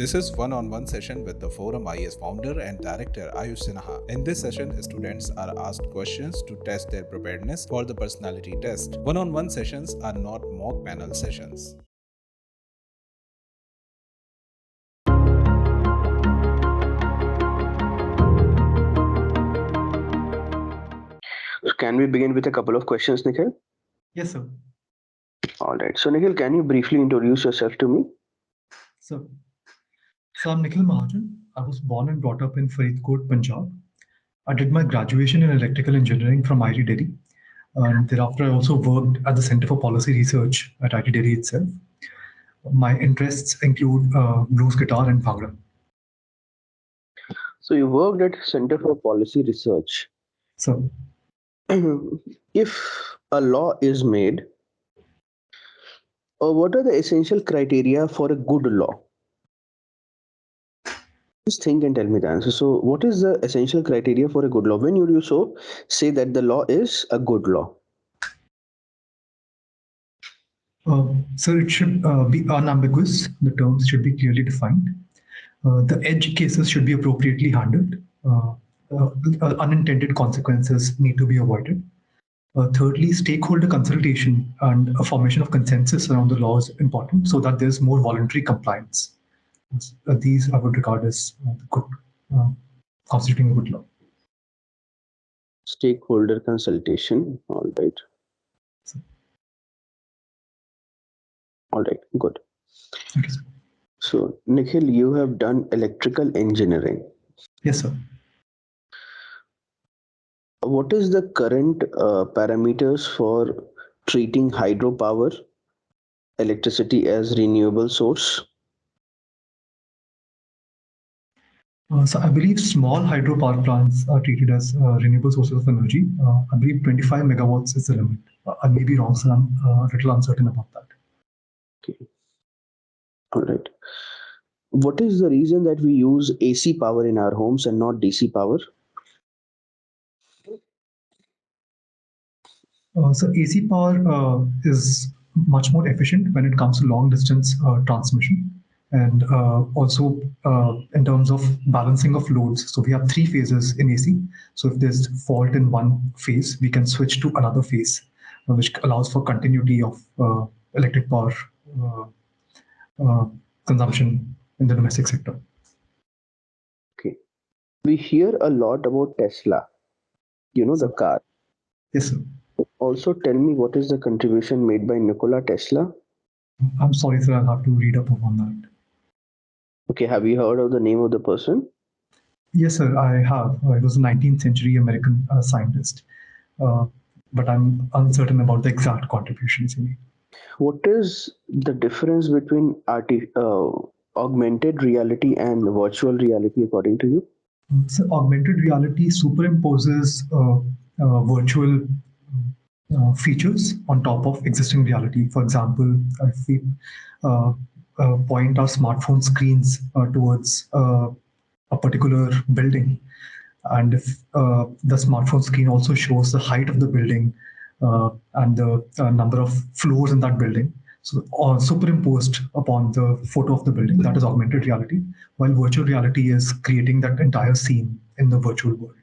This is one-on-one session with the ForumIAS founder and director Ayush Sinha. In this session, students are asked questions to test their preparedness for the personality test. One-on-one sessions are not mock panel sessions. Can we begin with a couple of questions, Nikhil? Yes, sir. All right. So, Nikhil, can you briefly introduce yourself to me? So I'm Nikhil Mahajan. I was born and brought up in Faridkot, Punjab. I did my graduation in electrical engineering from IIT Delhi. And thereafter, I also worked at the Center for Policy Research at IIT Delhi itself. My interests include blues guitar and bhangra. So, you worked at Center for Policy Research. So, if a law is made, what are the essential criteria for a good law? Just think and tell me the answer. So, what is the essential criteria for a good law? When you so say that the law is a good law? So it should be unambiguous. The terms should be clearly defined. The edge cases should be appropriately handled. Unintended consequences need to be avoided. Thirdly, stakeholder consultation and a formation of consensus around the law is important so that there's more voluntary compliance. These I would regard as good, constituting a good law. Stakeholder consultation. All right. All right. Good. Okay, sir. So, Nikhil, you have done electrical engineering. Yes, sir. What is the current parameters for treating hydropower, electricity as renewable source? So I believe small hydropower plants are treated as renewable sources of energy. I believe 25 megawatts is the limit. I may be wrong, so I'm a little uncertain about that. Okay. All right. What is the reason that we use AC power in our homes and not DC power? So AC power is much more efficient when it comes to long distance transmission, and also in terms of balancing of loads. So we have three phases in AC. So if there's fault in one phase, we can switch to another phase, which allows for continuity of electric power consumption in the domestic sector. Okay. We hear a lot about Tesla, the car. Yes, sir. Also, tell me what is the contribution made by Nikola Tesla? I'm sorry, sir. I'll have to read up on that. Okay. Have you heard of the name of the person? Yes, sir. I have. It was a 19th century American scientist, but I'm uncertain about the exact contributions he made. What is the difference between augmented reality and virtual reality according to you? So augmented reality superimposes virtual features on top of existing reality. For example, if we point our smartphone screens towards a particular building, and if the smartphone screen also shows the height of the building and the number of floors in that building, so superimposed upon the photo of the building, that is augmented reality, while virtual reality is creating that entire scene in the virtual world.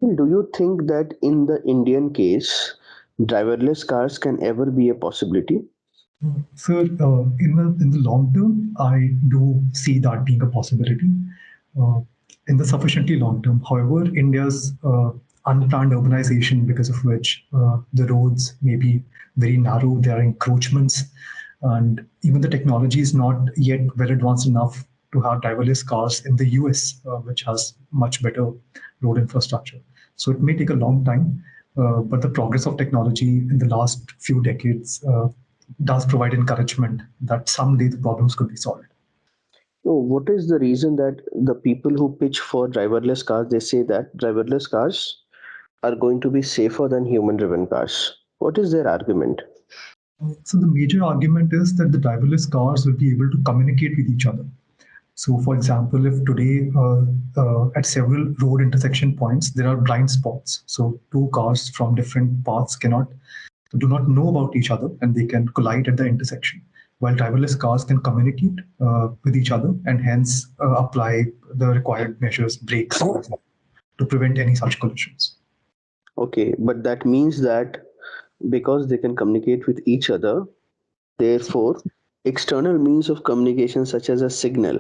Do you think that in the Indian case, driverless cars can ever be a possibility? So in the long term, I do see that being a possibility. In the sufficiently long term, however, India's unplanned urbanization, because of which the roads may be very narrow, there are encroachments, and even the technology is not yet well advanced enough to have driverless cars in the US, which has much better road infrastructure. So it may take a long time, but the progress of technology in the last few decades does provide encouragement that someday the problems could be solved. So what is the reason that the people who pitch for driverless cars, they say that driverless cars are going to be safer than human-driven cars? What is their argument? So the major argument is that the driverless cars will be able to communicate with each other. So, for example, if today at several road intersection points there are blind spots, so two cars from different paths do not know about each other, and they can collide at the intersection. while driverless cars can communicate with each other and hence apply the required measures, brakes, for example, to prevent any such collisions. Okay, but that means that because they can communicate with each other, therefore, external means of communication such as a signal,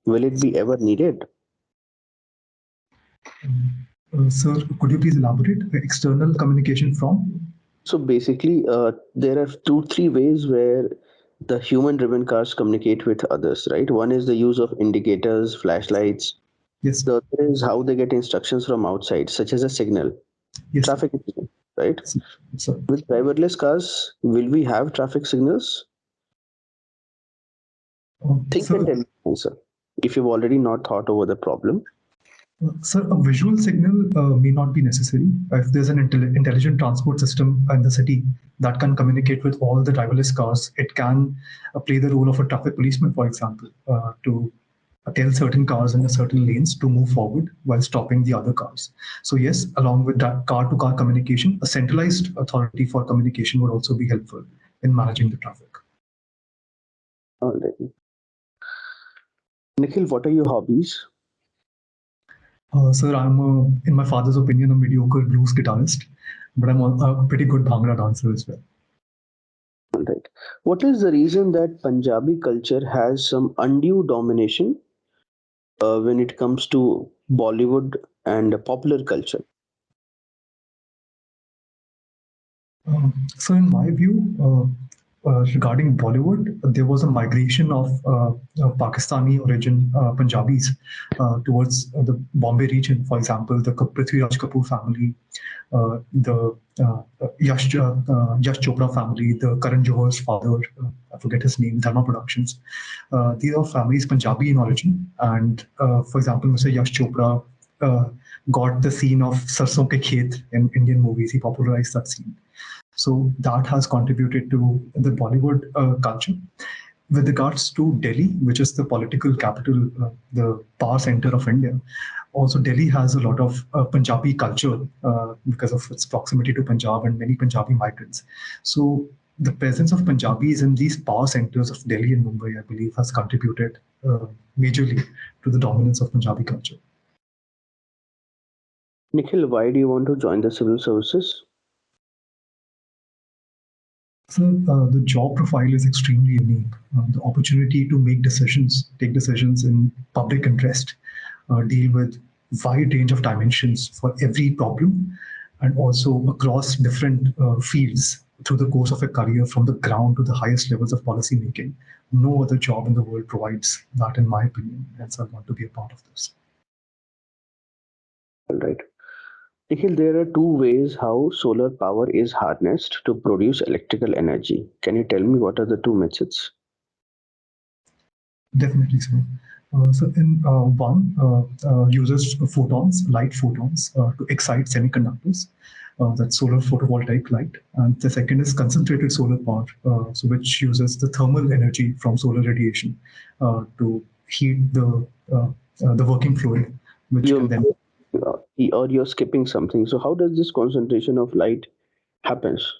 will it be ever needed? Sir, could you please elaborate? External communication from? So basically, there are 3 ways where the human-driven cars communicate with others, right? One is the use of indicators, flashlights. Yes. The other is how they get instructions from outside, such as a signal, Yes. traffic signal, right? Sir. With driverless cars, will we have traffic signals? Think and tell me answer. If you've already not thought over the problem. Sir, a visual signal may not be necessary. If there's an intelligent transport system in the city that can communicate with all the driverless cars, it can play the role of a traffic policeman, for example, to tell certain cars in a certain lanes to move forward while stopping the other cars. So yes, along with that car-to-car communication, a centralized authority for communication would also be helpful in managing the traffic. All right. Nikhil, what are your hobbies? Sir, I'm, in my father's opinion, a mediocre blues guitarist, but I'm a pretty good Bhangra dancer as well. All right. What is the reason that Punjabi culture has some undue domination when it comes to Bollywood and popular culture? So, in my view, regarding Bollywood, there was a migration of Pakistani origin Punjabis towards the Bombay region. For example, the Prithviraj Kapoor family, the Yash Chopra family, the Karan Johar's father, I forget his name, Dharma Productions. These are families Punjabi in origin. And for example, Mr. Yash Chopra got the scene of Sarson Ke Khet in Indian movies. He popularized that scene. So that has contributed to the Bollywood culture. With regards to Delhi, which is the political capital, the power center of India, also Delhi has a lot of Punjabi culture because of its proximity to Punjab and many Punjabi migrants. So the presence of Punjabis in these power centers of Delhi and Mumbai, I believe, has contributed majorly to the dominance of Punjabi culture. Nikhil, why do you want to join the civil services? So the job profile is extremely unique. The opportunity to make decisions, take decisions in public interest, deal with wide range of dimensions for every problem, and also across different fields through the course of a career from the ground to the highest levels of policy making. No other job in the world provides that, in my opinion. Hence, I want to be a part of this. All right. Nikhil, there are 2 ways how solar power is harnessed to produce electrical energy. Can you tell me what are the 2 methods? Definitely, sir. So in one uses photons, light photons, to excite semiconductors. That's solar photovoltaic light. And the second is concentrated solar power, so which uses the thermal energy from solar radiation to heat the working fluid, which can then. Or you're skipping something. So how does this concentration of light happens?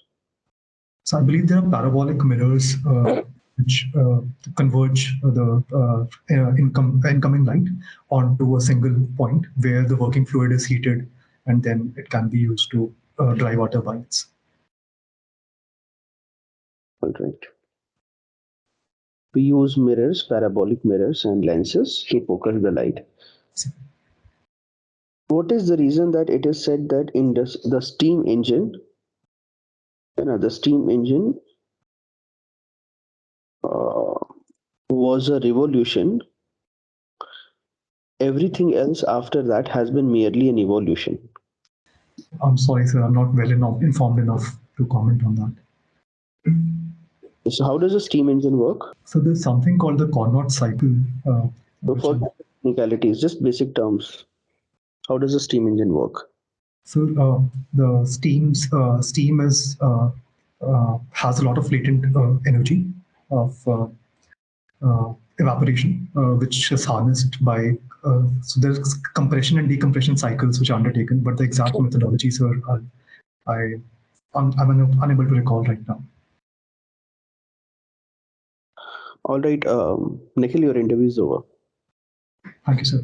So I believe there are parabolic mirrors which converge the incoming light onto a single point where the working fluid is heated, and then it can be used to drive our turbines. All right. We use mirrors, parabolic mirrors, and lenses to focus the light. What is the reason that it is said that in the steam engine, the steam engine was a revolution? Everything else after that has been merely an evolution. I'm sorry, sir. I'm not well informed enough to comment on that. So how does a steam engine work? So there's something called the Carnot cycle. So for technicalities, just basic terms, how does a steam engine work? So the steam is has a lot of latent energy of evaporation, which is harnessed by. So there's compression and decompression cycles which are undertaken, but the exact methodologies I'm unable to recall right now. All right, Nikhil, your interview is over. Thank you, sir.